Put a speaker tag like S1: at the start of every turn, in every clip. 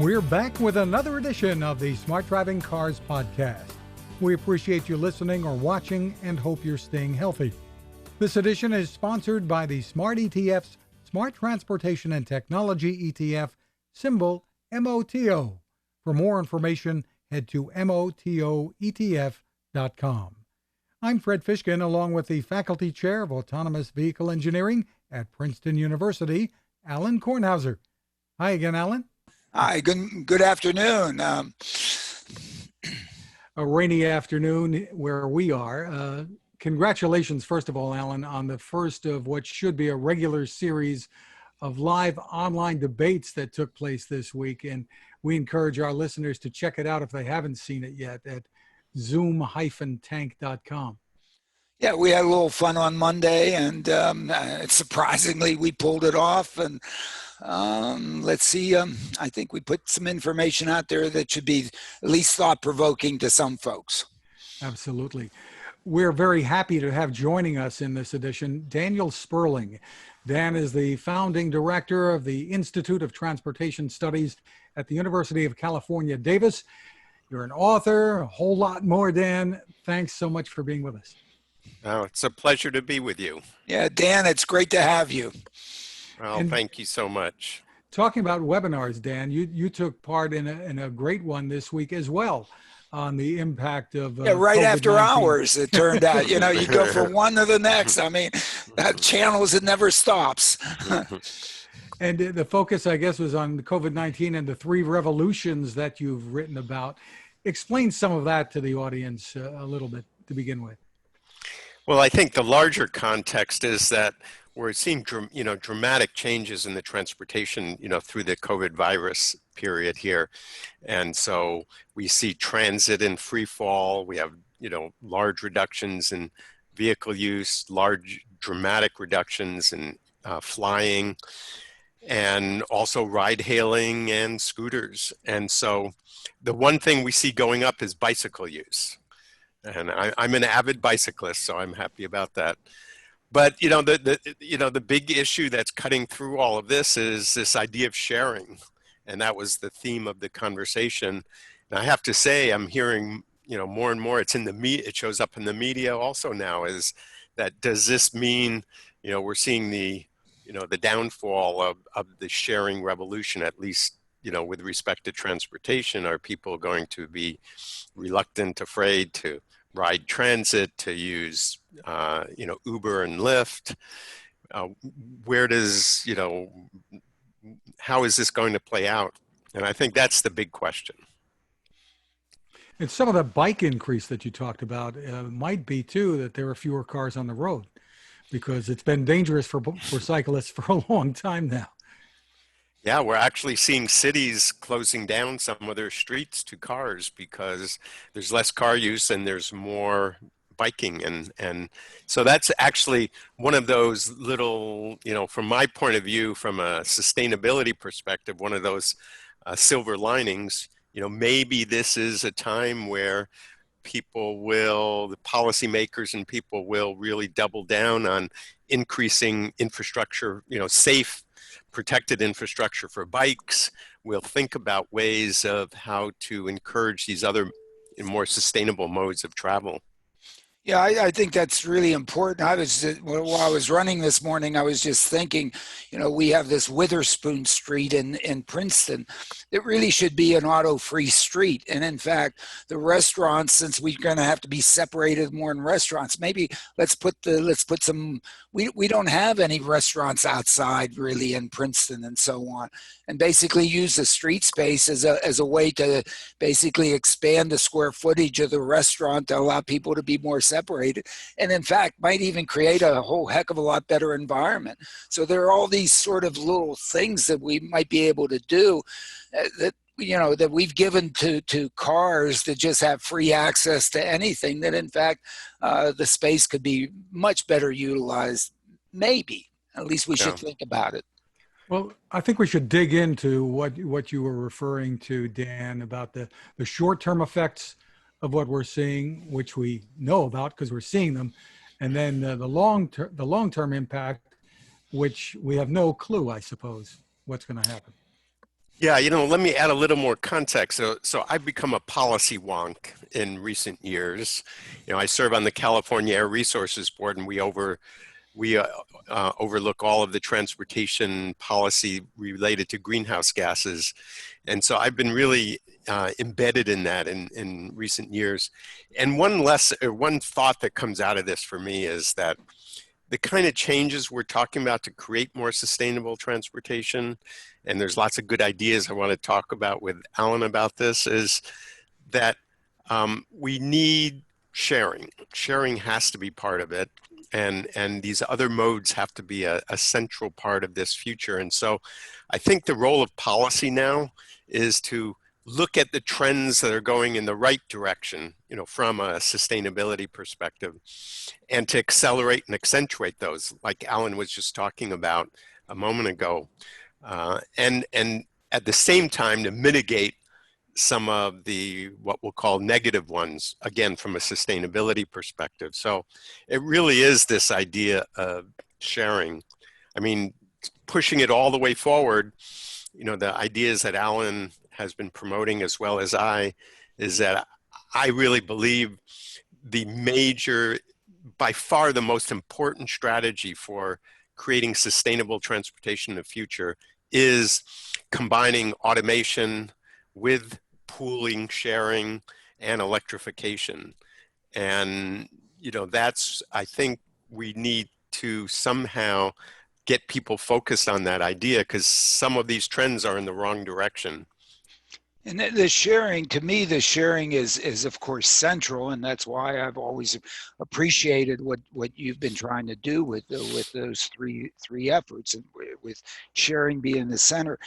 S1: We're back with another edition of the Smart Driving Cars podcast. We appreciate you listening or watching and hope you're staying healthy. This edition is sponsored by the Smart ETF's Smart Transportation and Technology ETF, symbol MOTO. For more information, head to motoetf.com. I'm Fred Fishkin, along with the Faculty Chair of Autonomous Vehicle Engineering at Princeton University, Alan Kornhauser. Hi again, Alan.
S2: Hi, good afternoon.
S1: A rainy afternoon where we are. Congratulations, first of all, Alan, on the first of what should be a regular series of live online debates that took place this week. And we encourage our listeners to check it out if they haven't seen it yet at zoom-tank.com.
S2: Yeah, we had a little fun on Monday, and surprisingly, we pulled it off. And let's see, I think we put some information out there that should be at least thought-provoking to some folks.
S1: Absolutely. We're very happy to have joining us in this edition Daniel Sperling. Dan is the founding director of the Institute of Transportation Studies at the University of California, Davis. You're an author, a whole lot more, Dan. Thanks so much for being with us.
S3: Oh, it's a pleasure to be with you.
S2: Yeah, Dan, it's great to have you.
S3: Well, thank you so much.
S1: Talking about webinars, Dan, you took part in a great one this week as well on the impact of
S2: right
S1: COVID-19.
S2: After hours, it turned out. You go from one to the next. I mean, that channels, it never stops.
S1: And the focus, I guess, was on COVID-19 and the three revolutions that you've written about. Explain some of that to the audience a little bit to begin with.
S3: Well, I think the larger context is that we're seeing, dramatic changes in the transportation, through the COVID virus period here. And so we see transit in free fall. We have, large reductions in vehicle use, large dramatic reductions in flying, and also ride hailing and scooters. And so the one thing we see going up is bicycle use. And I'm an avid bicyclist, so I'm happy about that. But the big issue that's cutting through all of this is this idea of sharing, and that was the theme of the conversation. And I have to say, I'm hearing more and more. It's in the media. It shows up in the media also now. Is that, does this mean we're seeing the the downfall of the sharing revolution, at least with respect to transportation? Are people going to be reluctant, afraid to ride transit, to use Uber and Lyft? Where does how is this going to play out? And I think that's the big question.
S1: And some of the bike increase that you talked about might be too that there are fewer cars on the road, because it's been dangerous for cyclists for a long time now.
S3: Yeah, we're actually seeing cities closing down some of their streets to cars because there's less car use and there's more biking. And so that's actually one of those little, from my point of view, from a sustainability perspective, one of those silver linings. Maybe this is a time where the policymakers and people will really double down on increasing infrastructure, safe, protected infrastructure for bikes. We'll think about ways of how to encourage these other more sustainable modes of travel.
S2: Yeah, I think that's really important. While I was running this morning, I was just thinking, we have this Witherspoon Street in Princeton. It really should be an auto-free street. And in fact, the restaurants, since we're going to have to be separated more in restaurants, maybe let's put some. We don't have any restaurants outside really in Princeton and so on, and basically use the street space as a way to basically expand the square footage of the restaurant to allow people to be more separated, and in fact might even create a whole heck of a lot better environment. So there are all these sort of little things that we might be able to do that we've given to cars that just have free access to anything, that in fact the space could be much better utilized. Maybe, at least we should think about it.
S1: Well, I think we should dig into what you were referring to, Dan, about the short-term effects of what we're seeing, which we know about because we're seeing them, and then the long-term impact, which we have no clue, I suppose, what's going to happen.
S3: Yeah, let me add a little more context. So I've become a policy wonk in recent years. I serve on the California Air Resources Board, and we overlook all of the transportation policy related to greenhouse gases. And so I've been really embedded in that in recent years. And one thought that comes out of this for me is that the kind of changes we're talking about to create more sustainable transportation, and there's lots of good ideas I want to talk about with Alan about this, is that we need sharing. Sharing has to be part of it. And these other modes have to be a central part of this future. And so I think the role of policy now is to look at the trends that are going in the right direction, from a sustainability perspective, and to accelerate and accentuate those, like Alan was just talking about a moment ago, and at the same time to mitigate some of the what we'll call negative ones, again, from a sustainability perspective. So it really is this idea of sharing. I mean, pushing it all the way forward, the ideas that Alan has been promoting as well as I, is that I really believe by far the most important strategy for creating sustainable transportation in the future is combining automation with pooling, sharing, and electrification. And, I think we need to somehow get people focused on that idea, because some of these trends are in the wrong direction.
S2: And the sharing, to me, the sharing is of course central, and that's why I've always appreciated what you've been trying to do with those three efforts, and with sharing being the center.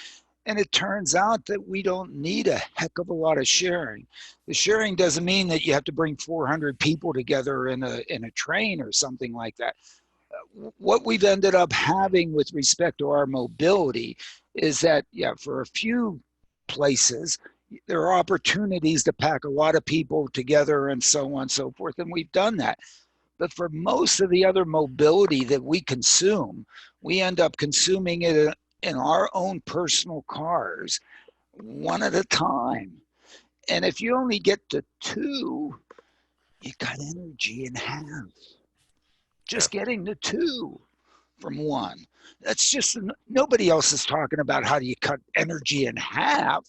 S2: And it turns out that we don't need a heck of a lot of sharing. The sharing doesn't mean that you have to bring 400 people together in a train or something like that. What we've ended up having with respect to our mobility is that, for a few places, there are opportunities to pack a lot of people together and so on and so forth, and we've done that. But for most of the other mobility that we consume, we end up consuming it in our own personal cars, one at a time. And if you only get to two, you got energy in half. Just getting to two from one. That's just, nobody else is talking about how do you cut energy in half.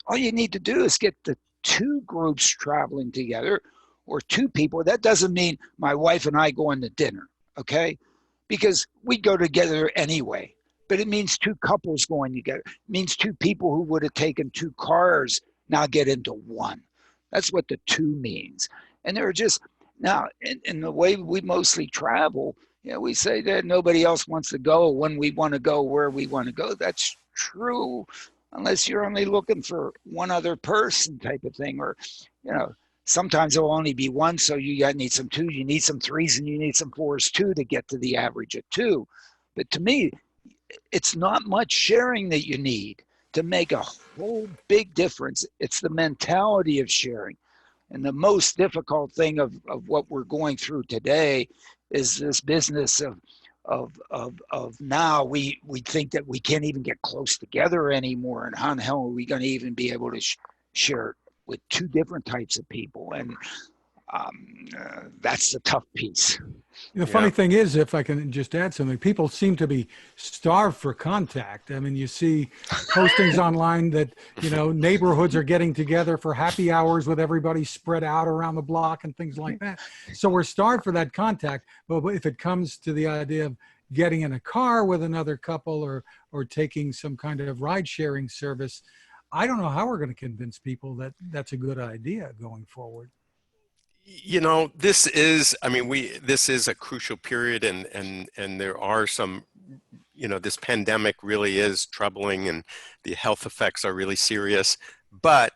S2: All you need to do is get the two groups traveling together, or two people. That doesn't mean my wife and I going to dinner, okay? Because we go together anyway. But it means two couples going together. It means two people who would have taken two cars now get into one. That's what the two means. And there are just, now, in the way we mostly travel, we say that nobody else wants to go when we want to go where we want to go. That's true, unless you're only looking for one other person type of thing. Or, sometimes there'll only be one, so you need some two, you need some threes, and you need some fours too to get to the average of two. But to me, it's not much sharing that you need to make a whole big difference. It's the mentality of sharing. And the most difficult thing of what we're going through today is this business of now we think that we can't even get close together anymore. And how the hell are we going to even be able to share with two different types of people? And that's the tough piece.
S1: The funny thing is, if I can just add something, people seem to be starved for contact. I mean, you see postings online that, neighborhoods are getting together for happy hours with everybody spread out around the block and things like that. So we're starved for that contact. But if it comes to the idea of getting in a car with another couple or taking some kind of ride sharing service, I don't know how we're going to convince people that that's a good idea going forward.
S3: This is a crucial period, and there are some, this pandemic really is troubling, and the health effects are really serious. But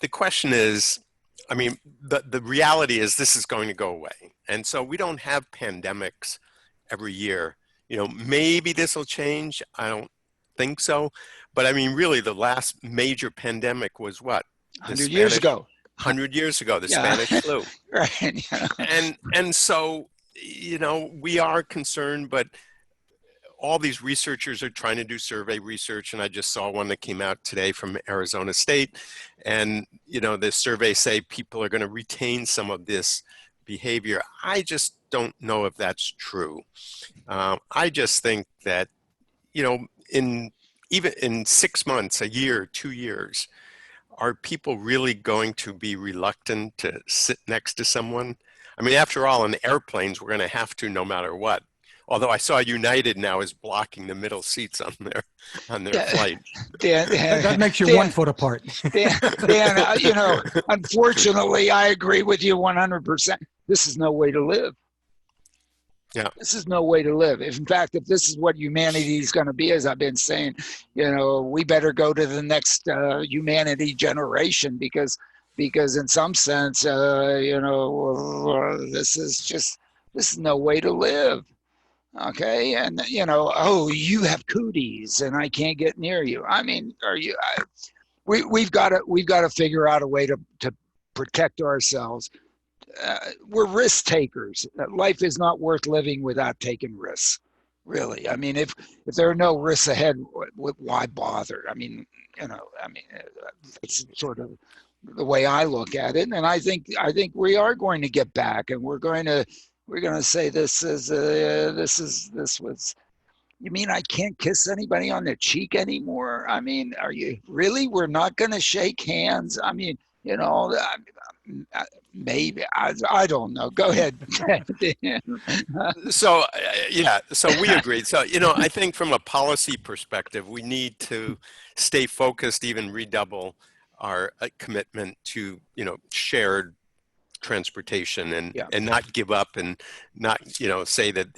S3: the question is, the reality is this is going to go away. And so we don't have pandemics every year. Maybe this will change. I don't think so. But really the last major pandemic was what?
S2: 100 years ago.
S3: 100 years ago, the Spanish flu.
S2: Right.
S3: And so, we are concerned, but all these researchers are trying to do survey research, and I just saw one that came out today from Arizona State, and the surveys say people are going to retain some of this behavior. I just don't know if that's true. I just think that even in 6 months, a year, 2 years, are people really going to be reluctant to sit next to someone? I mean, after all, in airplanes, we're going to have to no matter what. Although I saw United now is blocking the middle seats on their flight.
S1: Dan, that makes you 1 foot apart.
S2: Dan, unfortunately, I agree with you 100%. This is no way to live.
S3: Yeah.
S2: This is no way to live. In fact, if this is what humanity is going to be, as I've been saying, we better go to the next humanity generation because in some sense, this is no way to live. Okay. And, you have cooties and I can't get near you. I mean, we've got to figure out a way to protect ourselves. We're risk takers. Life is not worth living without taking risks. Really. I mean, if there are no risks ahead, why bother? I mean, it's sort of the way I look at it. And I think we are going to get back, and we're going to say this was. You mean I can't kiss anybody on the cheek anymore? I mean, are you really? We're not going to shake hands. I mean, maybe I don't know. Go ahead.
S3: So we agree. So I think from a policy perspective, we need to stay focused, even redouble our commitment to shared transportation and not give up and not say that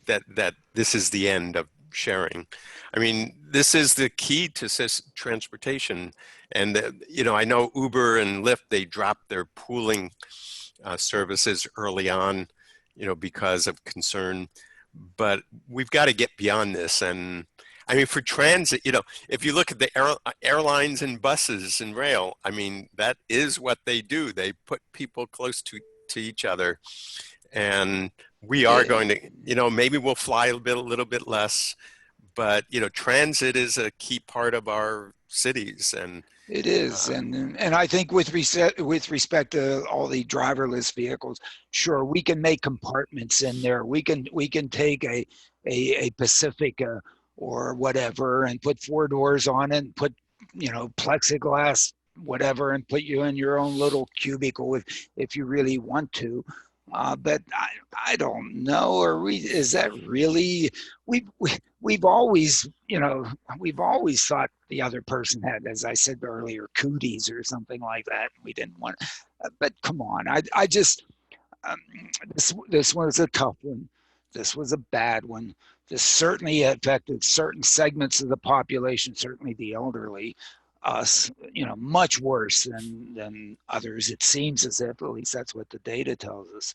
S3: that this is the end of sharing. I mean, this is the key to transportation. And, I know Uber and Lyft, they dropped their pooling services early on, because of concern. But we've got to get beyond this. And I mean, for transit, if you look at the airlines and buses and rail, I mean, that is what they do. They put people close to each other. And we are going to, maybe we'll fly a little bit less. But transit is a key part of our cities, and
S2: it is. And I think with respect to all the driverless vehicles, sure, we can make compartments in there. We can take a Pacifica or whatever and put 4 doors on it and put plexiglass whatever and put you in your own little cubicle if you really want to. But I don't know. Is that really? We've always thought the other person had, as I said earlier, cooties or something like that. We didn't want. But come on, I just this was a tough one. This was a bad one. This certainly affected certain segments of the population, certainly the elderly. Us, much worse than others. It seems as if, at least that's what the data tells us.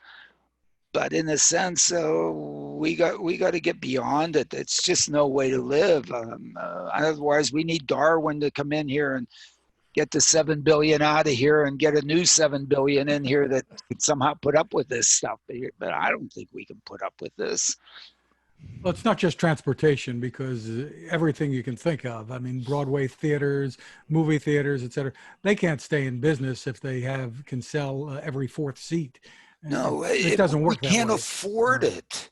S2: But in a sense, we got to get beyond it. It's just no way to live. Otherwise, we need Darwin to come in here and get the 7 billion out of here and get a new 7 billion in here that could somehow put up with this stuff. But I don't think we can put up with this.
S1: Well, it's not just transportation, because everything you can think of. I mean, Broadway theaters, movie theaters, et cetera, they can't stay in business if they can sell every 4th seat.
S2: No,
S1: it doesn't work.
S2: We can't afford it.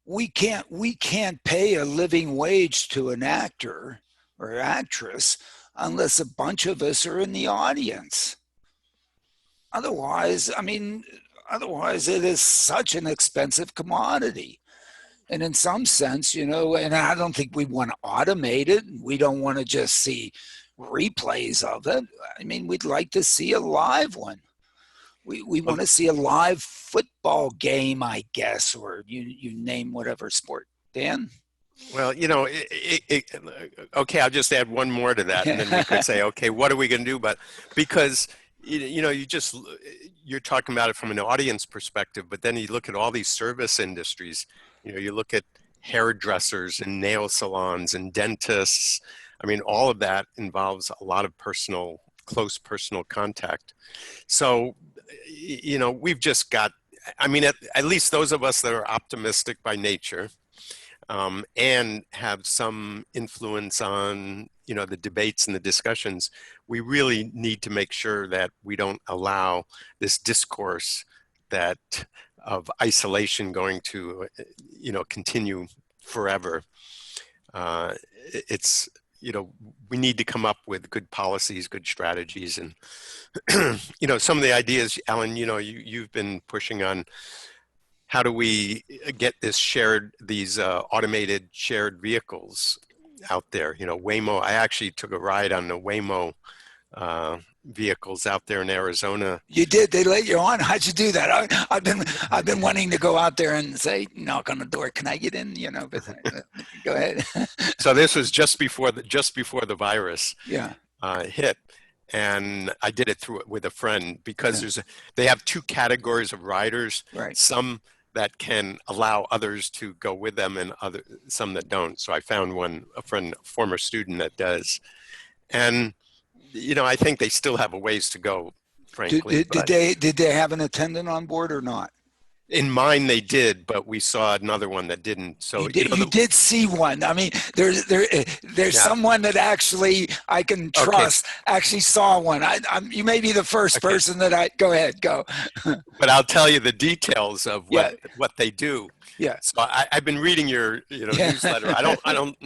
S2: We can't pay a living wage to an actor or actress unless a bunch of us are in the audience. Otherwise, it is such an expensive commodity. And in some sense, and I don't think we want to automate it. We don't want to just see replays of it. I mean, we'd like to see a live one. We want to see a live football game, I guess, or you name whatever sport. Dan?
S3: Well, okay, I'll just add one more to that, and then we could say, okay, what are we going to do? But because you're talking about it from an audience perspective, but then you look at all these service industries. You look at hairdressers and nail salons and dentists. I mean, all of that involves a lot of close personal contact. So, we've just got, at least those of us that are optimistic by nature, and have some influence on, the debates and the discussions, we really need to make sure that we don't allow this discourse that of isolation going to, continue forever. It's, we need to come up with good policies, good strategies, and, some of the ideas, Alan, you've been pushing on. How do we get these automated shared vehicles out there? Waymo, I actually took a ride on the Waymo vehicles out there in Arizona.
S2: You did? They let you on? How'd you do that? I've been wanting to go out there and say, knock on the door, can I get in? But go ahead.
S3: So this was just before the virus hit. And I did it with a friend because they have two categories of riders.
S2: Right.
S3: Some that can allow others to go with them and some that don't. So I found a friend, a former student that does. And, I think they still have a ways to go, frankly.
S2: Did they have an attendant on board or not?
S3: In mine, they did, but we saw another one that didn't. So
S2: you did see one. I mean, there's someone that actually I can trust. Okay. Actually saw one. You may be the first person that go ahead, go.
S3: But I'll tell you the details of what they do.
S2: Yeah.
S3: So I've been reading your newsletter. I don't.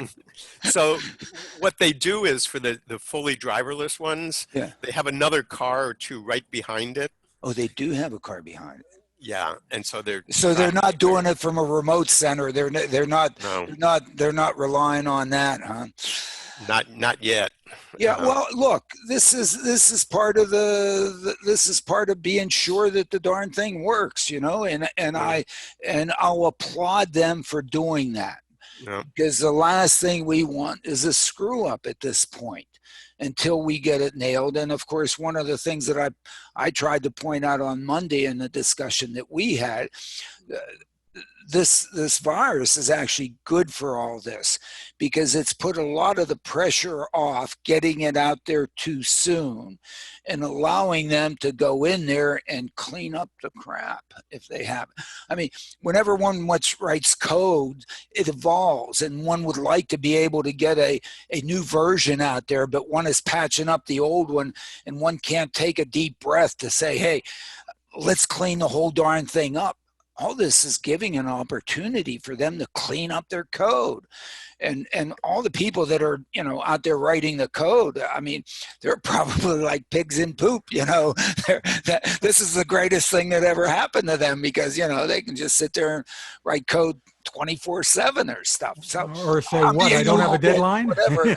S3: So what they do is for the fully driverless ones, they have another car or two right behind it.
S2: Oh, they do have a car behind it.
S3: Yeah, and so they're
S2: not doing it from a remote center. They're not relying on that, huh?
S3: Not yet.
S2: Yeah, well, look, this is part of being sure that the darn thing works, and I'll applaud them for doing that.
S3: Yeah.
S2: Because the last thing we want is a screw up at this point until we get it nailed. And of course, one of the things that I tried to point out on Monday in the discussion that we had, this virus is actually good for all this because it's put a lot of the pressure off getting it out there too soon and allowing them to go in there and clean up the crap if they have. I mean, whenever one writes code, it evolves, and one would like to be able to get a new version out there, but one is patching up the old one, and one can't take a deep breath to say, hey, let's clean the whole darn thing up. All this is giving an opportunity for them to clean up their code. And all the people that are, out there writing the code, I mean, they're probably like pigs in poop, this is the greatest thing that ever happened to them because, they can just sit there and write code 24/7 or stuff. So,
S1: or say, I don't have a deadline?
S2: Whatever,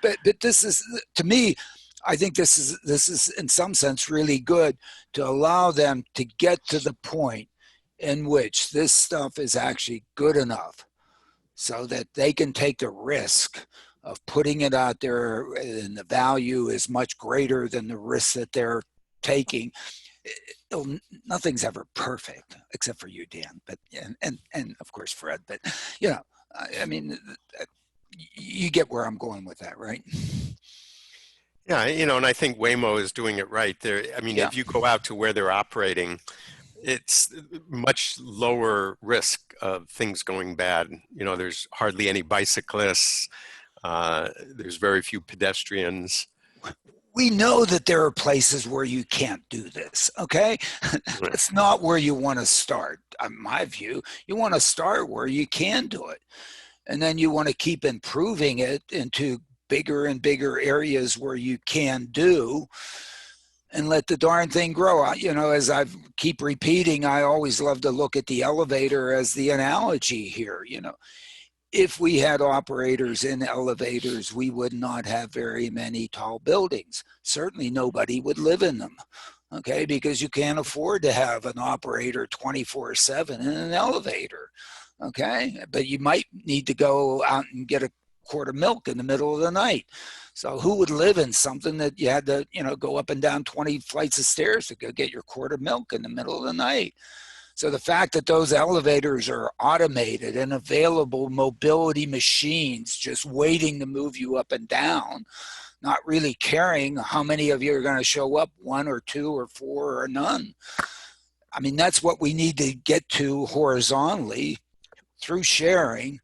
S2: but this is, to me, I think this is in some sense really good to allow them to get to the point in which this stuff is actually good enough so that they can take the risk of putting it out there and the value is much greater than the risk that they're taking. Nothing's ever perfect except for you, Dan, but and of course Fred, but I mean, you get where I'm going with that, right?
S3: Yeah, and I think Waymo is doing it right. If you go out to where they're operating, it's much lower risk of things going bad. There's hardly any bicyclists. There's very few pedestrians.
S2: We know that there are places where you can't do this, okay? It's not where you want to start. In my view, you want to start where you can do it. And then you want to keep improving it into bigger and bigger areas where you can do, and let the darn thing grow. As I keep repeating, I always love to look at the elevator as the analogy here. If we had operators in elevators, we would not have very many tall buildings. Certainly nobody would live in them, okay? Because you can't afford to have an operator 24/7 in an elevator, okay? But you might need to go out and get a quart of milk in the middle of the night. So who would live in something that you had to, go up and down 20 flights of stairs to go get your quart of milk in the middle of the night? So the fact that those elevators are automated and available mobility machines just waiting to move you up and down, not really caring how many of you are going to show up, 1 or 2 or 4 or none. I mean, that's what we need to get to horizontally through sharing,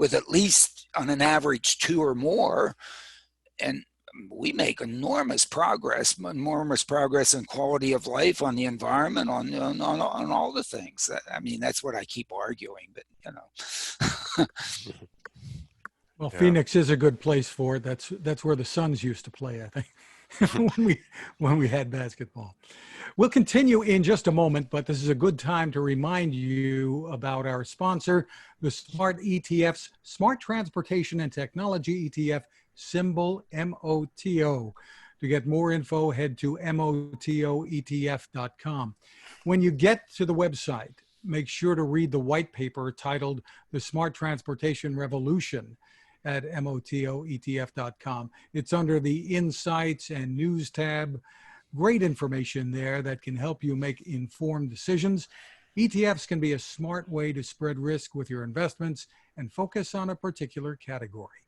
S2: with at least on an average 2 or more. And we make enormous progress in quality of life, on the environment, on all the things. I mean, that's what I keep arguing, but you know.
S1: Well,
S3: Yeah.
S1: Phoenix is a good place for it. That's where the Suns used to play, I think, when we had basketball. We'll continue in just a moment, but this is a good time to remind you about our sponsor, the Smart ETF's Smart Transportation and Technology ETF, symbol MOTO. To get more info, head to motoetf.com. When you get to the website, make sure to read the white paper titled The Smart Transportation Revolution at motoetf.com. It's under the Insights and News tab. Great information there that can help you make informed decisions. ETFs can be a smart way to spread risk with your investments and focus on a particular category.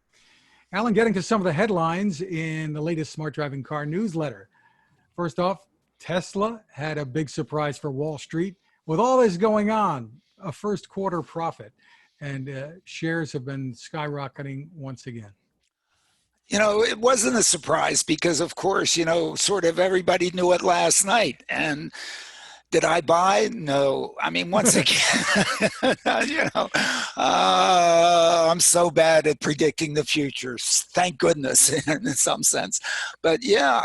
S1: Alan, getting to some of the headlines in the latest Smart Driving Car newsletter. First off, Tesla had a big surprise for Wall Street. With all this going on, a first quarter profit, and shares have been skyrocketing once again.
S2: You know, it wasn't a surprise because, of course, you know, sort of everybody knew it last night. And did I buy? No. I mean, once again, you know, I'm so bad at predicting the future. Thank goodness, in some sense. But yeah,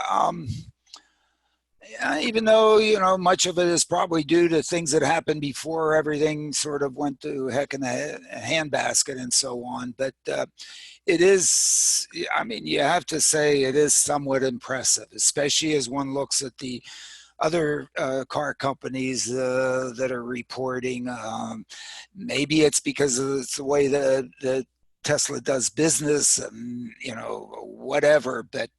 S2: even though, you know, much of it is probably due to things that happened before everything sort of went to heck in a handbasket and so on. But it is, I mean, you have to say it is somewhat impressive, especially as one looks at the other car companies that are reporting. Maybe it's because it's the way the Tesla does business, you know, whatever. But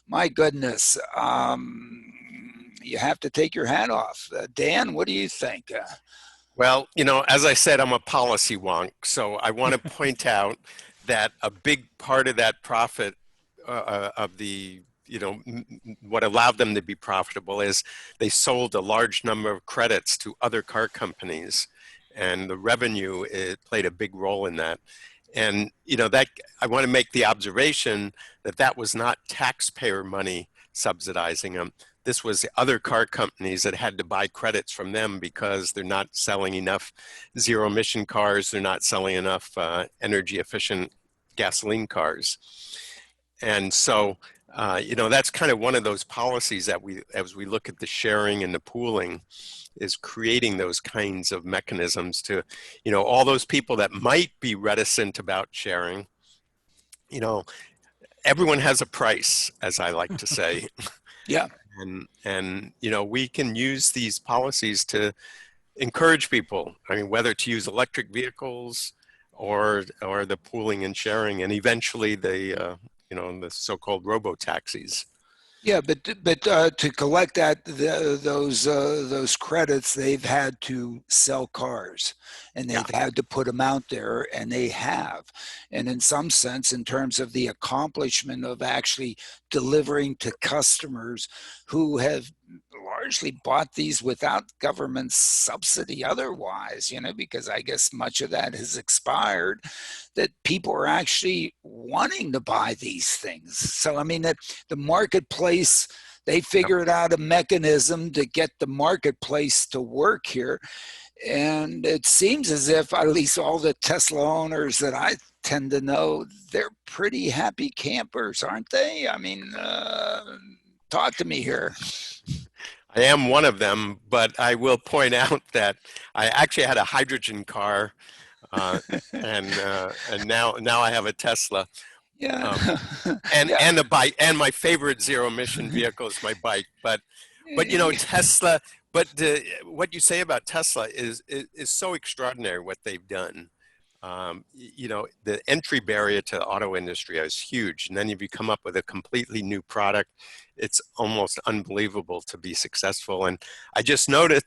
S2: my goodness, you have to take your hat off. Dan, what do you think?
S3: Well, you know, as I said, I'm a policy wonk, so I want to point out that a big part of that profit of the, you know, what allowed them to be profitable is they sold a large number of credits to other car companies, and the revenue, it played a big role in that. And, you know, that I want to make the observation that that was not taxpayer money subsidizing them. This was other car companies that had to buy credits from them because they're not selling enough zero emission cars. They're not selling enough energy efficient gasoline cars. And so, you know, that's kind of one of those policies that as we look at the sharing and the pooling, is creating those kinds of mechanisms to, you know, all those people that might be reticent about sharing, you know, everyone has a price, as I like to say.
S2: Yeah.
S3: And you know, we can use these policies to encourage people. I mean, whether to use electric vehicles or the pooling and sharing, and eventually the you know, the so-called robo-taxis.
S2: Yeah, but to collect those credits, they've had to sell cars, and they've had to put them out there, and they have. And in some sense, in terms of the accomplishment of actually delivering to customers who have largely bought these without government subsidy otherwise, you know, because I guess much of that has expired, that people are actually wanting to buy these things. So, I mean, that the marketplace, they figured out a mechanism to get the marketplace to work here. And it seems as if at least all the Tesla owners that I tend to know, they're pretty happy campers, aren't they? I mean, talk to me here.
S3: I am one of them, but I will point out that I actually had a hydrogen car, and now I have a Tesla.
S2: Yeah.
S3: And a bike, and my favorite zero emission vehicle is my bike. But you know, Tesla. But what you say about Tesla is so extraordinary what they've done. You know, the entry barrier to the auto industry is huge, and then if you come up with a completely new product, it's almost unbelievable to be successful. And I just noticed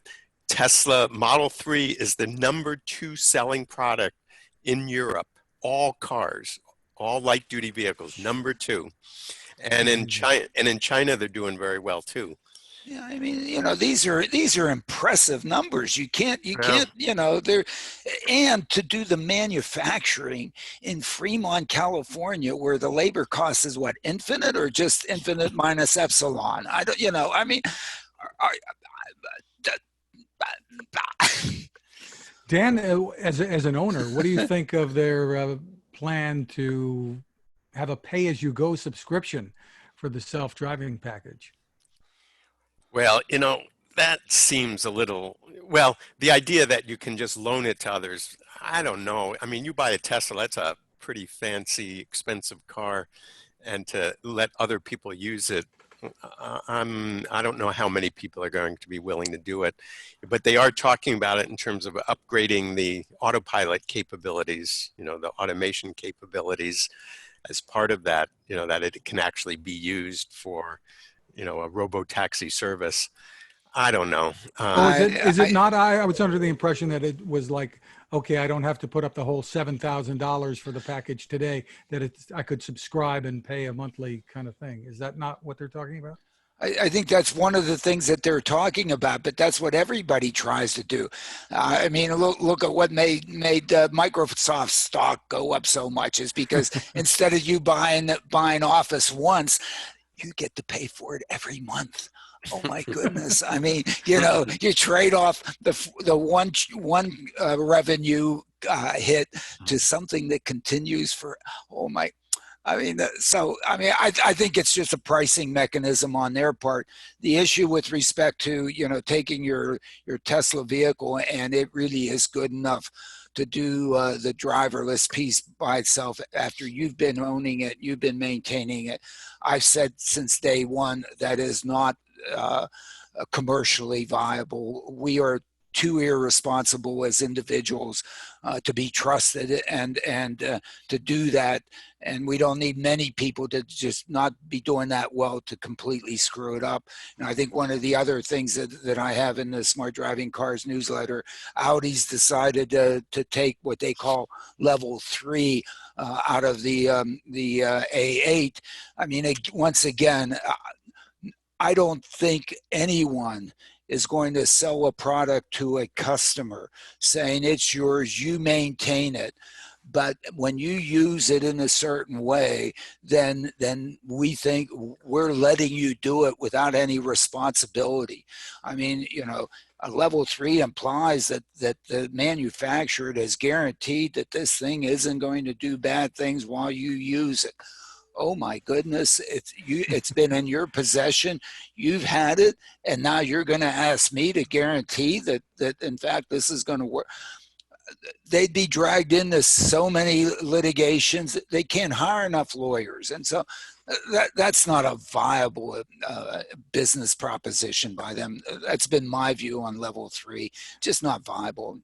S3: Tesla Model 3 is the #2 selling product in Europe. All cars, all light duty vehicles, #2. And in China, they're doing very well too.
S2: Yeah, I mean, these are impressive numbers. You
S3: Well,
S2: can't, they're, and to do the manufacturing in Fremont, California, where the labor cost is what, infinite or just infinite minus epsilon? I don't, I mean, I,
S1: Dan, as an owner, what do you think of their plan to have a pay-as-you-go subscription for the self-driving package?
S3: well, that seems a little, well, the idea that you can just loan it to others, I don't know. I mean, you buy a Tesla, that's a pretty fancy, expensive car, and to let other people use it, I don't know how many people are going to be willing to do it, but they are talking about it in terms of upgrading the autopilot capabilities, the automation capabilities as part of that, that it can actually be used for, a robo-taxi service. I don't know.
S1: Oh, is it
S2: I,
S1: not? I was under the impression that it was like, okay, I don't have to put up the whole $7,000 for the package today, that I could subscribe and pay a monthly kind of thing. Is that not what they're talking about?
S2: I think that's one of the things that they're talking about, but that's what everybody tries to do. I mean, look at what made Microsoft stock go up so much, is because instead of you buying Office once, you get to pay for it every month. Oh my goodness! I mean, you trade off the one revenue hit to something that continues for, oh my. I mean, I think it's just a pricing mechanism on their part. The issue with respect to, taking your Tesla vehicle, and it really is good enough to do the driverless piece by itself after you've been owning it, you've been maintaining it. I've said since day one that is not commercially viable. We are too irresponsible as individuals to be trusted and to do that. And we don't need many people to just not be doing that well to completely screw it up. And I think one of the other things that I have in the Smart Driving Cars newsletter, Audi's decided to take what they call level 3 out of the A8. I mean, once again, I don't think anyone is going to sell a product to a customer saying it's yours, you maintain it. But when you use it in a certain way, then we think we're letting you do it without any responsibility. I mean, a level 3 implies that the manufacturer has guaranteed that this thing isn't going to do bad things while you use it. Oh my goodness, it's been in your possession, you've had it, and now you're going to ask me to guarantee that in fact this is going to work. They'd be dragged into so many litigations, they can't hire enough lawyers. And so that's not a viable business proposition by them. That's been my view on level 3, just not viable.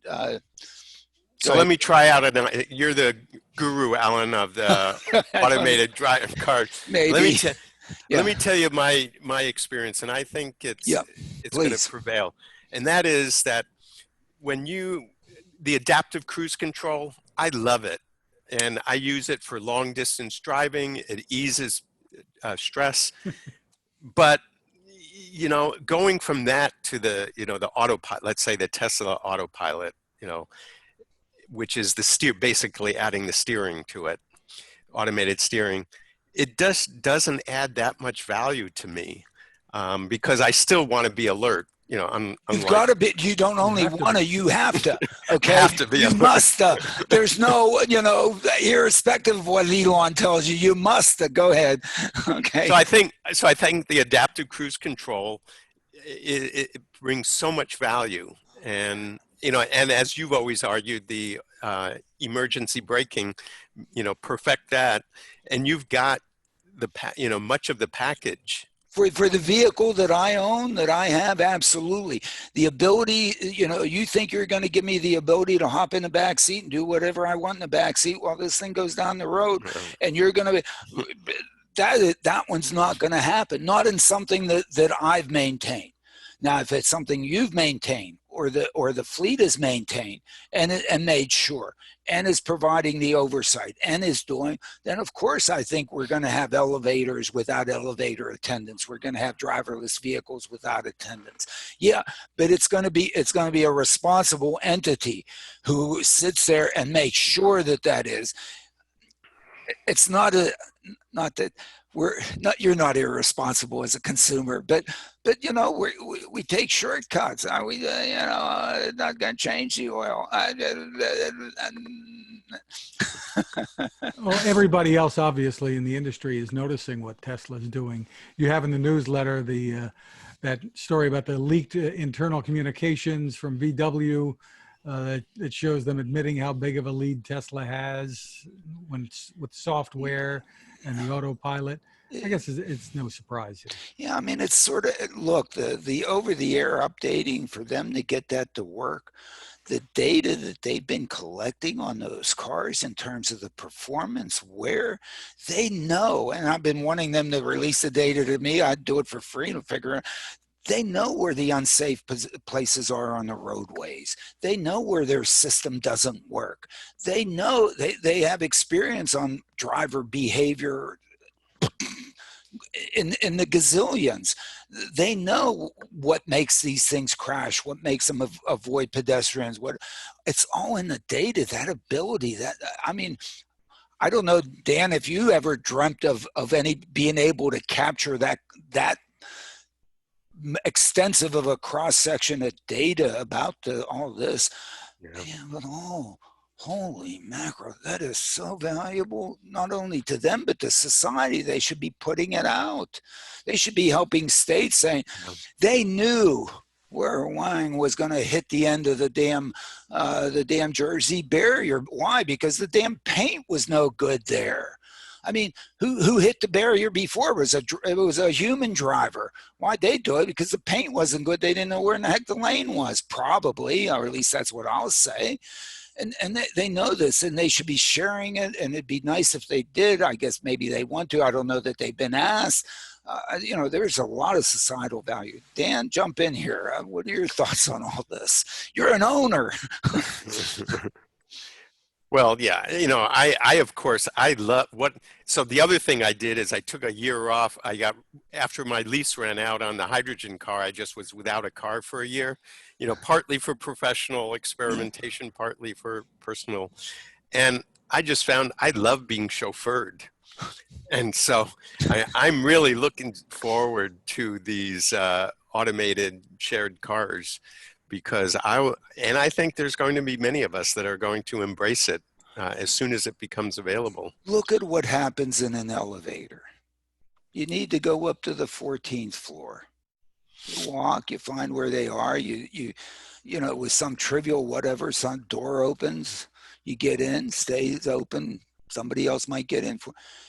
S3: So let me try out. You're the guru, Alan, of the automated driving car.
S2: Maybe.
S3: Let me tell you my experience, and I think it's going to prevail. And that is that when the adaptive cruise control, I love it, and I use it for long distance driving. It eases stress, but going from that to the the autopilot, let's say the Tesla autopilot, which is basically adding the steering to it, automated steering, it doesn't add that much value to me, because I still want to be alert.
S2: You've got to be. You don't only want to. You have to. Okay.
S3: Have to be.
S2: You must. There's no. Irrespective of what Elon tells you, you must. Go ahead. Okay.
S3: So I think the adaptive cruise control it brings so much value, and and as you've always argued, the emergency braking, perfect that, and you've got much of the package.
S2: For the vehicle that I own, that I have, absolutely. The ability, you think you're going to give me the ability to hop in the back seat and do whatever I want in the back seat while this thing goes down the road, and you're going to be, that one's not going to happen. Not in something that I've maintained. Now, if it's something you've maintained or the fleet is maintained and made sure and is providing the oversight and is doing, then of course I think we're going to have elevators without elevator attendants. We're going to have driverless vehicles without attendants. Yeah, but it's going to be a responsible entity who sits there and makes sure that that is. It's not that you're not irresponsible as a consumer, but you know, we take shortcuts. Are we not going to change the oil?
S1: Well, everybody else obviously in the industry is noticing what Tesla's doing. You have in the newsletter that story about the leaked internal communications from VW. It shows them admitting how big of a lead Tesla has with software and the autopilot. I guess it's no surprise here.
S2: Yeah, I mean, it's sort of, look, the over-the-air updating for them to get that to work, the data that they've been collecting on those cars in terms of the performance, where they know, and I've been wanting them to release the data to me, I'd do it for free to figure out. They know where the unsafe places are on the roadways. They know where their system doesn't work. They know, they have experience on driver behavior in the gazillions. They know what makes these things crash, what makes them avoid pedestrians. It's all in the data, that ability. I mean, I don't know, Dan, if you ever dreamt of being able to capture that extensive of a cross section of data about all this. Yeah, but holy mackerel, that is so valuable, not only to them, but to society. They should be putting it out. They should be helping states, saying they knew where Wang was going to hit the end of the damn Jersey barrier. Why? Because the damn paint was no good there. I mean, who hit the barrier before? It was a human driver. Why'd they do it? Because the paint wasn't good. They didn't know where in the heck the lane was, probably, or at least that's what I'll say. And they know this, and they should be sharing it, and it'd be nice if they did. I guess maybe they want to. I don't know that they've been asked. There's a lot of societal value. Dan, jump in here. What are your thoughts on all this? You're an owner.
S3: Well, yeah, I of course, I love so the other thing I did is I took a year off. After my lease ran out on the hydrogen car, I just was without a car for a year, partly for professional experimentation, partly for personal. And I just found I love being chauffeured. And so I'm really looking forward to these automated shared cars, because I think there's going to be many of us that are going to embrace it as soon as it becomes available. Look
S2: at what happens in an elevator. You need to go up to the 14th floor. You walk, you find where they are. With some trivial whatever, some door opens, you get in, stays open. Somebody else might get in.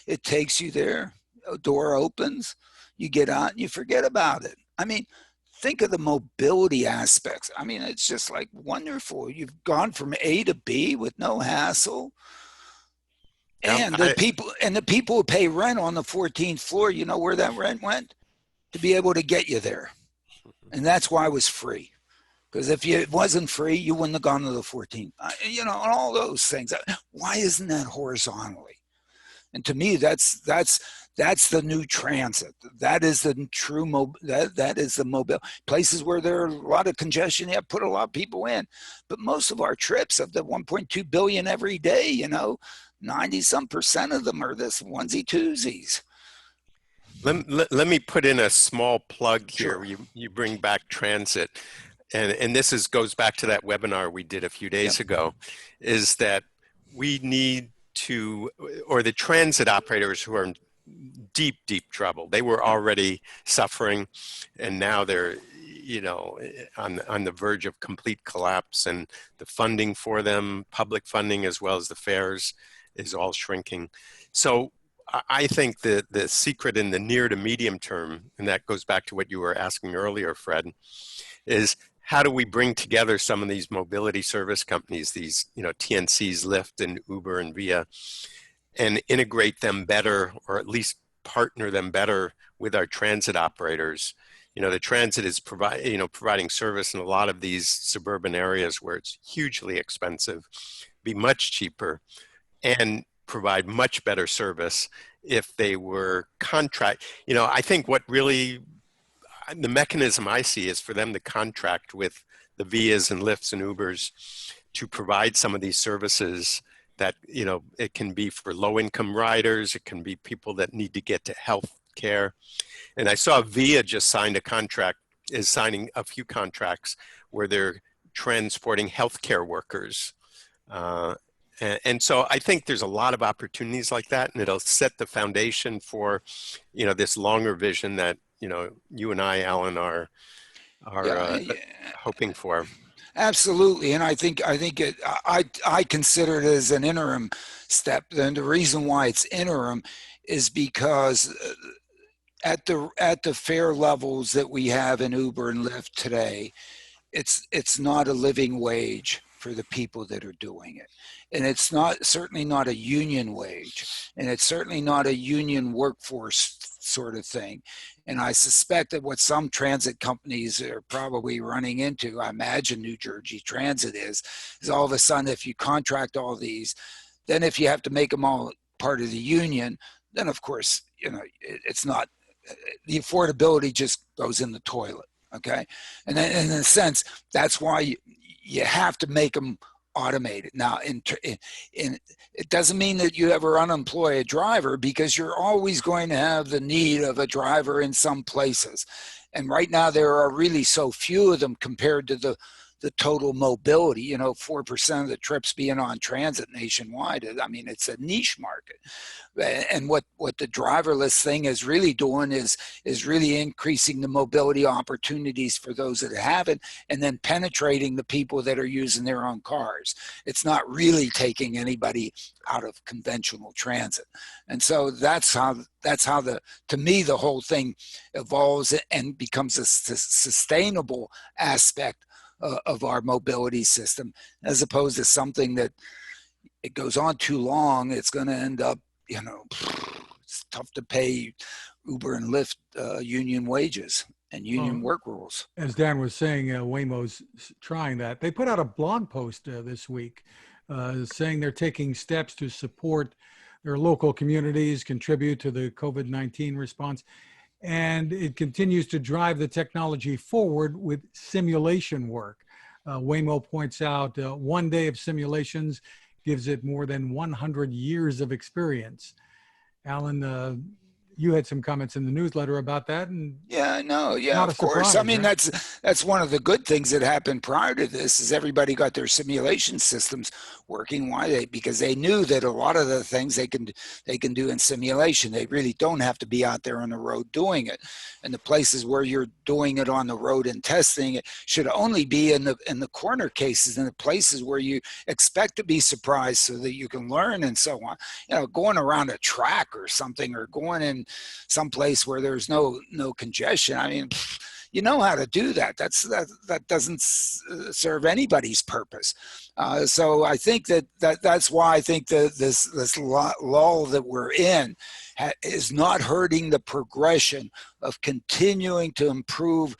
S2: It takes you there. A door opens, you get out, and you forget about it. I mean, think of the mobility aspects. I mean, it's just like wonderful. You've gone from A to B with no hassle. And the people who pay rent on the 14th floor, you know where that rent went? To be able to get you there. And that's why it was free. Because if it wasn't free, you wouldn't have gone to the 14th. And all those things. Why isn't that horizontally? And to me, that's the new transit. That is the true that is the mobile places where there are a lot of congestion. Yeah, put a lot of people in, but most of our trips of the 1.2 billion every day, 90% of them are this onesie twosies.
S3: Let me put in a small plug here.
S2: Sure.
S3: You bring back transit, and this goes back to that webinar we did a few days ago. Is that we need to, or the transit operators who are in deep trouble. They were already suffering, and now they're on the verge of complete collapse, and the funding for them, public funding as well as the fares, is all shrinking. So I think that the secret in the near to medium term, and that goes back to what you were asking earlier, Fred, is how do we bring together some of these mobility service companies, these TNCs, Lyft and Uber and Via, and integrate them better, or at least partner them better with our transit operators, The transit is providing service in a lot of these suburban areas where it's hugely expensive, be much cheaper, and provide much better service if they were contract. I think what really the mechanism I see is for them to contract with the Vias and Lyfts and Ubers to provide some of these services that, it can be for low income riders, it can be people that need to get to health care. And I saw Via just is signing a few contracts where they're transporting healthcare workers. And so I think there's a lot of opportunities like that, and it'll set the foundation for, this longer vision that, you and I, Alan, are hoping for.
S2: Absolutely, and I think I consider it as an interim step. And the reason why it's interim is because at the fare levels that we have in Uber and Lyft today, it's not a living wage for the people that are doing it, and it's certainly not a union wage, and it's certainly not a union workforce sort of thing. And I suspect that what some transit companies are probably running into, I imagine New Jersey Transit is all of a sudden, if you contract all these, then if you have to make them all part of the union, then of course, it's not, the affordability just goes in the toilet. Okay. And then in a sense, that's why you have to make them automated. Now, it doesn't mean that you ever unemploy a driver, because you're always going to have the need of a driver in some places. And right now there are really so few of them compared to the total mobility, 4% of the trips being on transit nationwide. I mean, it's a niche market. And what the driverless thing is really doing is really increasing the mobility opportunities for those that have it, and then penetrating the people that are using their own cars. It's not really taking anybody out of conventional transit. And so that's how to me, the whole thing evolves and becomes a sustainable aspect of our mobility system, as opposed to something that it goes on too long, it's going to end up, it's tough to pay Uber and Lyft union wages and union work rules.
S1: As Dan was saying, Waymo's trying that. They put out a blog post this week saying they're taking steps to support their local communities, contribute to the COVID-19 response. And it continues to drive the technology forward with simulation work. Waymo points out 1 day of simulations gives it more than 100 years of experience. Alan, you had some comments in the newsletter about that, and
S2: of course. I mean, right? That's one of the good things that happened prior to this, is everybody got their simulation systems working. Why? Because they knew that a lot of the things they can do in simulation. They really don't have to be out there on the road doing it. And the places where you're doing it on the road and testing it should only be in the corner cases, in the places where you expect to be surprised, so that you can learn and so on. Going around a track or something, or going in someplace where there's no congestion. I mean, you know how to do that. That doesn't serve anybody's purpose. So I think that's why I think this lull that we're in is not hurting the progression of continuing to improve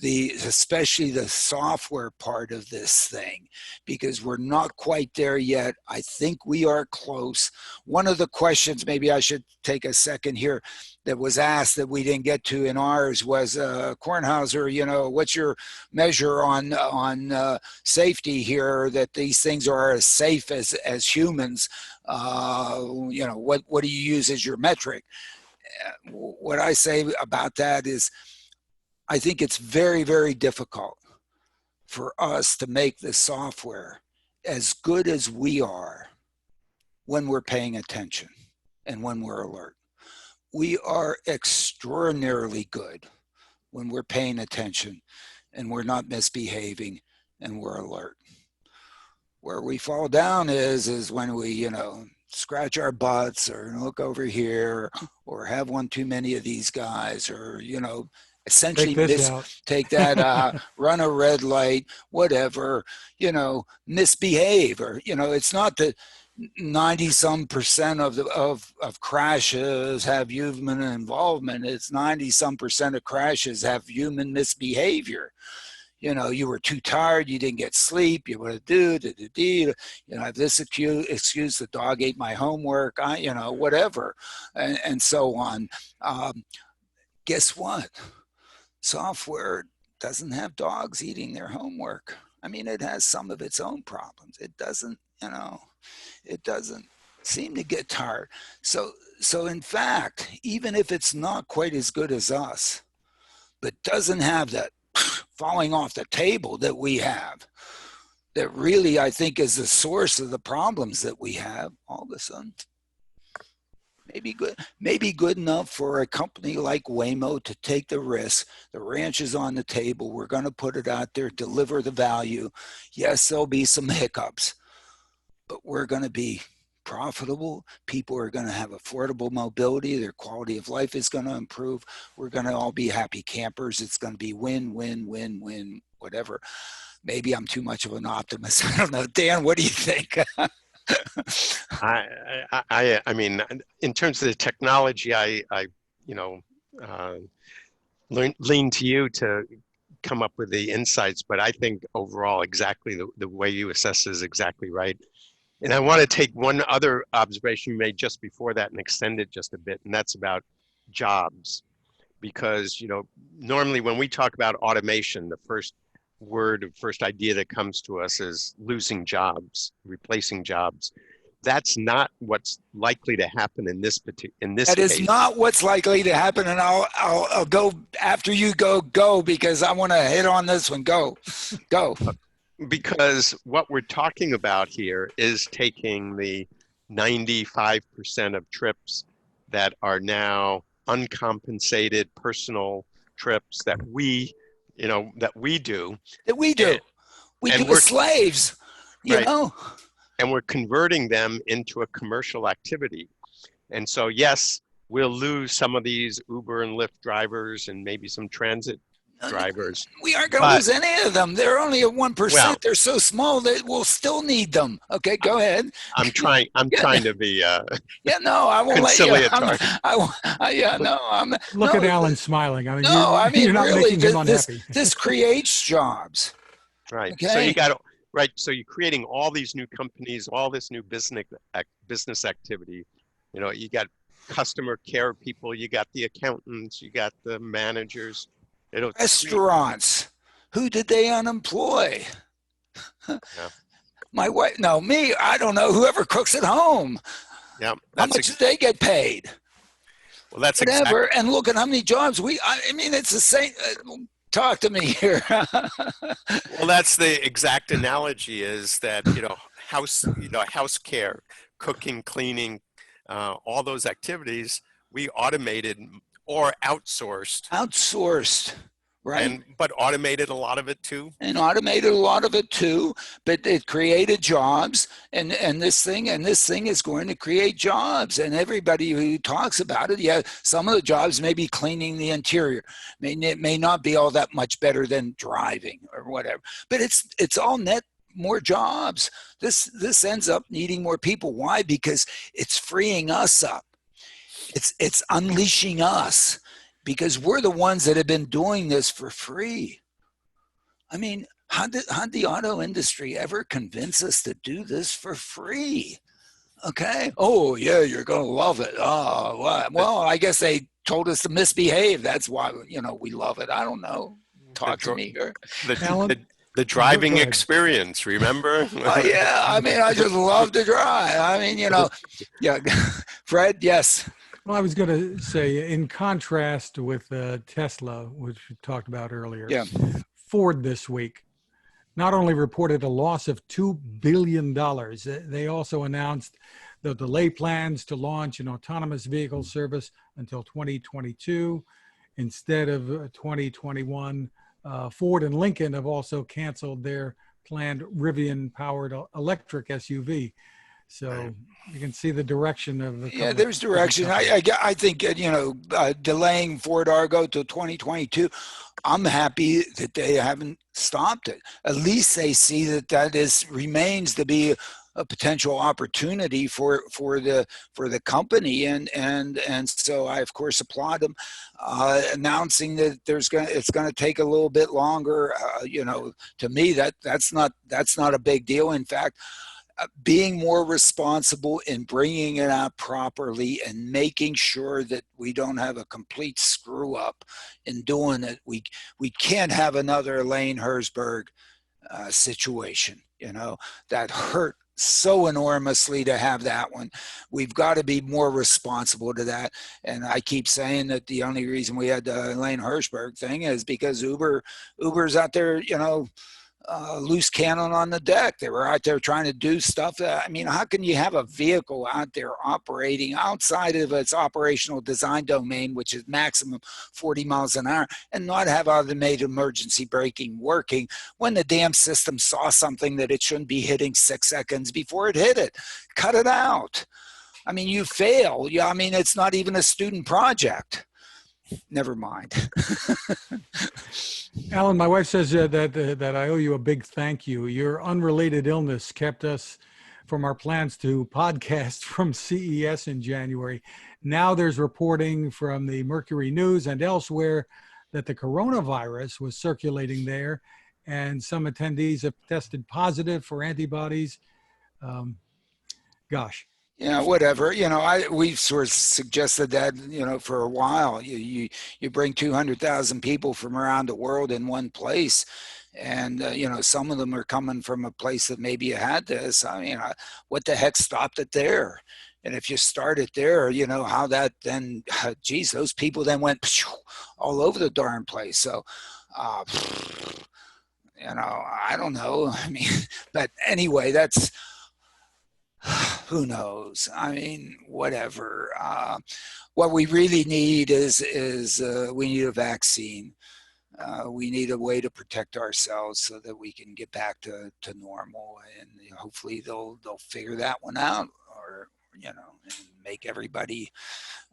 S2: especially the software part of this thing, because we're not quite there yet. I think we are close. One of the questions, maybe I should take a second here, that was asked that we didn't get to in ours was, Kornhauser, what's your measure on safety here, that these things are as safe as humans? What do you use as your metric? What I say about that is, I think it's very, very difficult for us to make the software as good as we are when we're paying attention and when we're alert. We are extraordinarily good when we're paying attention and we're not misbehaving and we're alert. Where we fall down is when we, scratch our butts, or look over here, or have one too many of these guys, or, essentially take that, run a red light, whatever, misbehave, or, it's not that, 90 some percent of crashes have human involvement. It's 90 some percent of crashes have human misbehavior. You know, you were too tired, you didn't get sleep, you would do, you know, have this excuse, the dog ate my homework, you know, whatever, and so on. Guess what? Software doesn't have dogs eating their homework. I mean, it has some of its own problems. It doesn't, you know, it doesn't seem to get tired. So in fact, even if it's not quite as good as us, but doesn't have that falling off the table that we have, that really I think is the source of the problems that we have, all of a sudden, maybe good enough for a company like Waymo to take the risk. The ranch is on the table. We're going to put it out there, deliver the value. Yes, there'll be some hiccups, but we're going to be profitable. People are going to have affordable mobility. Their quality of life is going to improve. We're going to all be happy campers. It's going to be win, win, win, win, whatever. Maybe I'm too much of an optimist. I don't know. Dan, what do you think?
S3: I mean, in terms of the technology, I lean to you to come up with the insights, but I think overall, exactly the way you assess is exactly right. And I want to take one other observation you made just before that and extend it just a bit, and that's about jobs. Because, you know, normally when we talk about automation, the first idea that comes to us is losing jobs, replacing jobs. That's not what's likely to happen in this case.
S2: That is not what's likely to happen, and I'll go after you go because I want to hit on this one. Go.
S3: Because what we're talking about here is taking the 95% of trips that are now uncompensated personal trips that we do. We do as slaves, you know. And we're converting them into a commercial activity. And so, yes, we'll lose some of these Uber and Lyft drivers and maybe some transit drivers.
S2: We aren't going to lose any of them. They're only at 1%. Well, they're so small that we'll still need them. Okay, go ahead.
S3: I'm trying to be.
S2: I won't
S3: conciliatory.
S1: Look at Alan smiling. I mean,
S2: you're
S1: not
S2: really,
S1: making him unhappy.
S2: This creates jobs.
S3: Right. Okay. So you're creating all these new companies, all this new business activity. You know, you got customer care people, you got the accountants, you got the managers.
S2: Restaurants. Who did they unemploy? Yeah. My wife. No, me. I don't know. Whoever cooks at home.
S3: Yeah.
S2: How much do they get paid?
S3: Well, that's
S2: whatever. And look at how many jobs I mean, it's the same. Talk to me here.
S3: Well, that's the exact analogy. Is that house care, cooking, cleaning, all those activities we automated or outsourced, right? But automated a lot of it too.
S2: But it created jobs, and this thing is going to create jobs. And everybody who talks about it, some of the jobs may be cleaning the interior. It may not be all that much better than driving or whatever. But it's all net more jobs. This ends up needing more people. Why? Because it's freeing us up. It's unleashing us, because we're the ones that have been doing this for free. I mean, how did the auto industry ever convince us to do this for free? Okay. Oh yeah, you're gonna love it. Oh, well, I guess they told us to misbehave. That's why we love it. I don't know. Talk to me here.
S3: The driving experience, remember?
S2: Yeah, I mean, I just love to drive. I mean, yeah. Fred, yes.
S1: Well, I was going to say, in contrast with Tesla, which we talked about earlier, Ford this week not only reported a loss of $2 billion, they also announced they'll delay plans to launch an autonomous vehicle service until 2022 instead of 2021. Ford and Lincoln have also canceled their planned Rivian-powered electric SUV. So you can see the direction of the company.
S2: There's direction. I think delaying Ford Argo to 2022. I'm happy that they haven't stopped it. At least they see that remains to be a potential opportunity for the company, and so I of course applaud them announcing that it's going to take a little bit longer. To me that's not a big deal. In fact, being more responsible in bringing it out properly and making sure that we don't have a complete screw up in doing it. We can't have another Elaine Herzberg situation, that hurt so enormously to have that one. We've got to be more responsible to that. And I keep saying that the only reason we had the Elaine Herzberg thing is because Uber's out there, loose cannon on the deck. They were out there trying to do stuff. How can you have a vehicle out there operating outside of its operational design domain, which is maximum 40 miles an hour, and not have automated emergency braking working when the damn system saw something that it shouldn't be hitting 6 seconds before it hit it? Cut it out. You fail. It's not even a student project. Never mind.
S1: Alan, my wife says that I owe you a big thank you. Your unrelated illness kept us from our plans to podcast from CES in January. Now there's reporting from the Mercury News and elsewhere that the coronavirus was circulating there, and some attendees have tested positive for antibodies. Gosh.
S2: Yeah, whatever. We've sort of suggested that, for a while. You bring 200,000 people from around the world in one place, and some of them are coming from a place that maybe you had this. What the heck stopped it there? And if you start it there, how that then, geez, those people then went all over the darn place. So, I don't know. But anyway, that's. Who knows? Whatever. What we really need is we need a vaccine. We need a way to protect ourselves so that we can get back to normal, and hopefully they'll figure that one out, or and make everybody,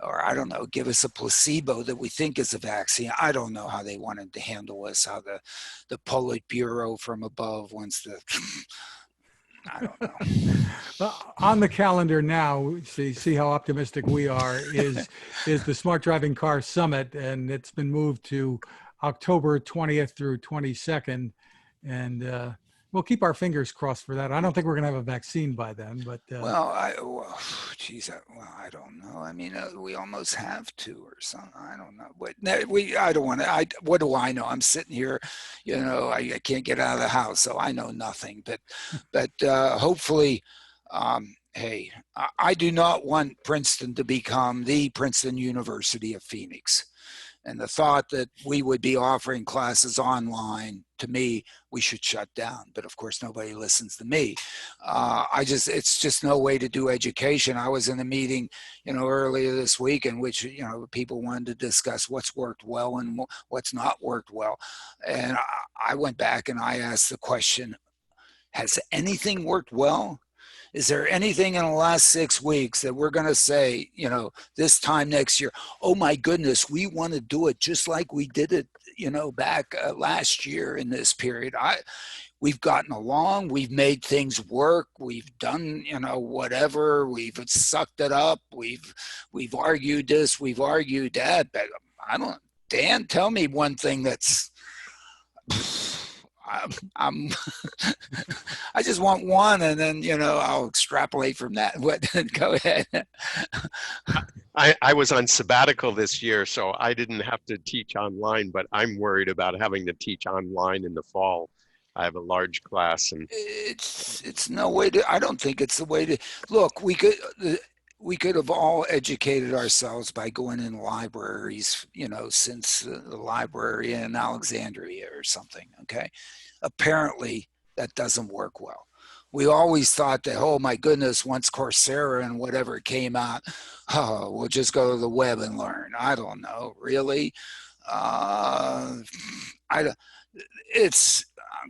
S2: or I don't know, give us a placebo that we think is a vaccine. I don't know how they wanted to handle us, how the Politburo from above wants to. I don't know.
S1: On the calendar now, see how optimistic we are, is the Smart Driving Car Summit, and it's been moved to October 20th through 22nd, and we'll keep our fingers crossed for that. I don't think we're going to have a vaccine by then, but
S2: I don't know. We almost have to, or something. I don't know. But I don't want to. What do I know? I'm sitting here, I can't get out of the house, so I know nothing. But hopefully, hey, I do not want Princeton to become the Princeton University of Phoenix. And the thought that we would be offering classes online, to me, we should shut down. But of course, nobody listens to me. It's just no way to do education. I was in a meeting, earlier this week in which, people wanted to discuss what's worked well and what's not worked well. And I went back and I asked the question, has anything worked well? Is there anything in the last 6 weeks that we're going to say, this time next year, oh my goodness, we want to do it just like we did it, back last year in this period. We've gotten along, we've made things work, we've done, whatever, we've sucked it up, we've argued this, we've argued that, but Dan, tell me one thing that's, I just want one, and then I'll extrapolate from that. What? Go ahead.
S3: I was on sabbatical this year, so I didn't have to teach online, but I'm worried about having to teach online in the fall. I have a large class, and
S2: it's no way to. I don't think it's the way to look. We could have all educated ourselves by going in libraries, since the library in Alexandria or something, okay? Apparently, that doesn't work well. We always thought that, oh my goodness, once Coursera and whatever came out, we'll just go to the web and learn. I don't know, really?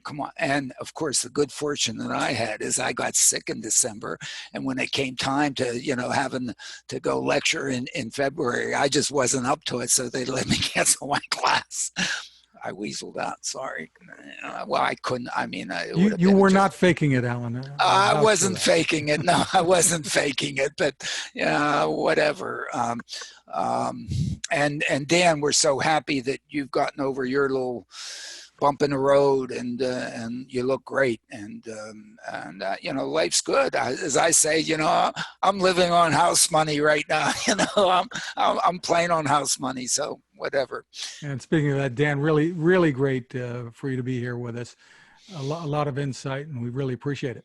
S2: Come on. And of course, the good fortune that I had is I got sick in December. And when it came time to, having to go lecture in February, I just wasn't up to it. So they let me cancel my class. I weaseled out. Sorry. Well, I couldn't. I mean,
S1: you were not faking it, Alan.
S2: I wasn't faking it. No, I wasn't faking it. But whatever. And Dan, we're so happy that you've gotten over your little bump in the road, and you look great, and life's good. As I say, I'm living on house money right now. I'm playing on house money, so whatever.
S1: And speaking of that, Dan, really, really great for you to be here with us. A lot of insight, and we really appreciate it.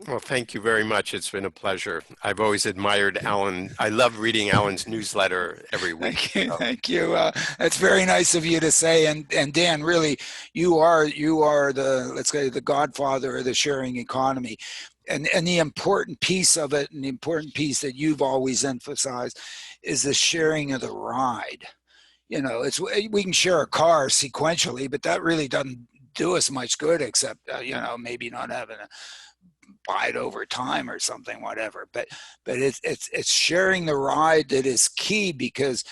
S3: Well, thank you very much. It's been a pleasure. I've always admired Alan. I love reading Alan's newsletter every week.
S2: Thank you. That's very nice of you to say. And Dan, really, you are the, let's say, the godfather of the sharing economy. And the important piece of it, and the important piece that you've always emphasized, is the sharing of the ride. We can share a car sequentially, but that really doesn't do us much good, except maybe not having a buy it over time or something, whatever. But it's sharing the ride that is key, because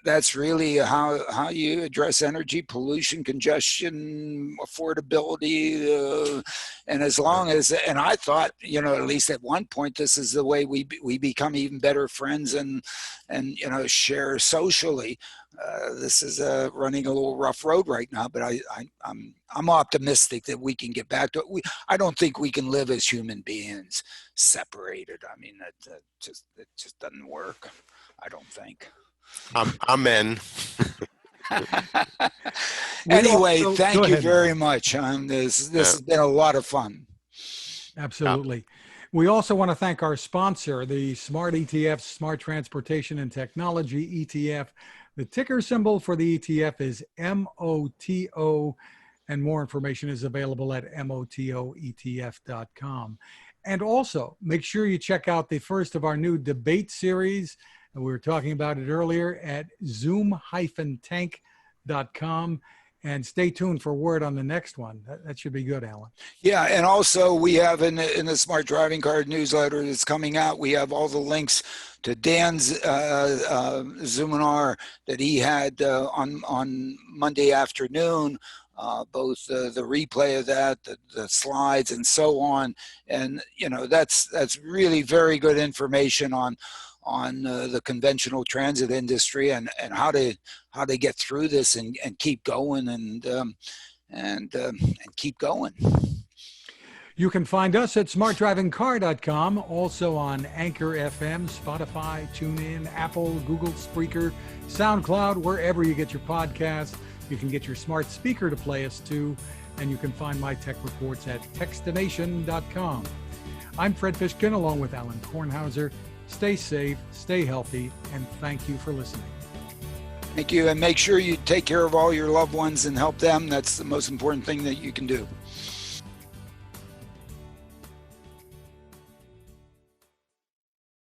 S2: that's really how you address energy pollution, congestion, affordability, and as long as, and I thought, at least at one point, this is the way we become even better friends and share socially. This is running a little rough road right now, but I'm optimistic that we can get back to it. I don't think we can live as human beings separated. I mean, it just doesn't work. I don't think.
S3: Amen.
S2: Anyway, thank you very much. This has been a lot of fun.
S1: Absolutely. We also want to thank our sponsor, the Smart ETF, Smart Transportation and Technology ETF. The ticker symbol for the ETF is MOTO, and more information is available at motoetf.com. And also, make sure you check out the first of our new debate series. We were talking about it earlier at zoom-tank.com. And stay tuned for word on the next one. That should be good, Alan.
S2: Yeah, and also we have in the Smart Driving Card newsletter that's coming out, we have all the links to Dan's Zoominar that he had on Monday afternoon, both the replay of that, the slides, and so on. And that's really very good information on the conventional transit industry and how to get through this and keep going and keep going.
S1: You can find us at smartdrivingcar.com, also on Anchor FM, Spotify, TuneIn, Apple, Google, Spreaker, SoundCloud, wherever you get your podcasts. You can get your smart speaker to play us too, and you can find my tech reports at techstination.com. I'm Fred Fishkin, along with Alan Kornhauser. Stay safe, stay healthy, and thank you for listening.
S2: Thank you, and make sure you take care of all your loved ones and help them. That's the most important thing that you can do.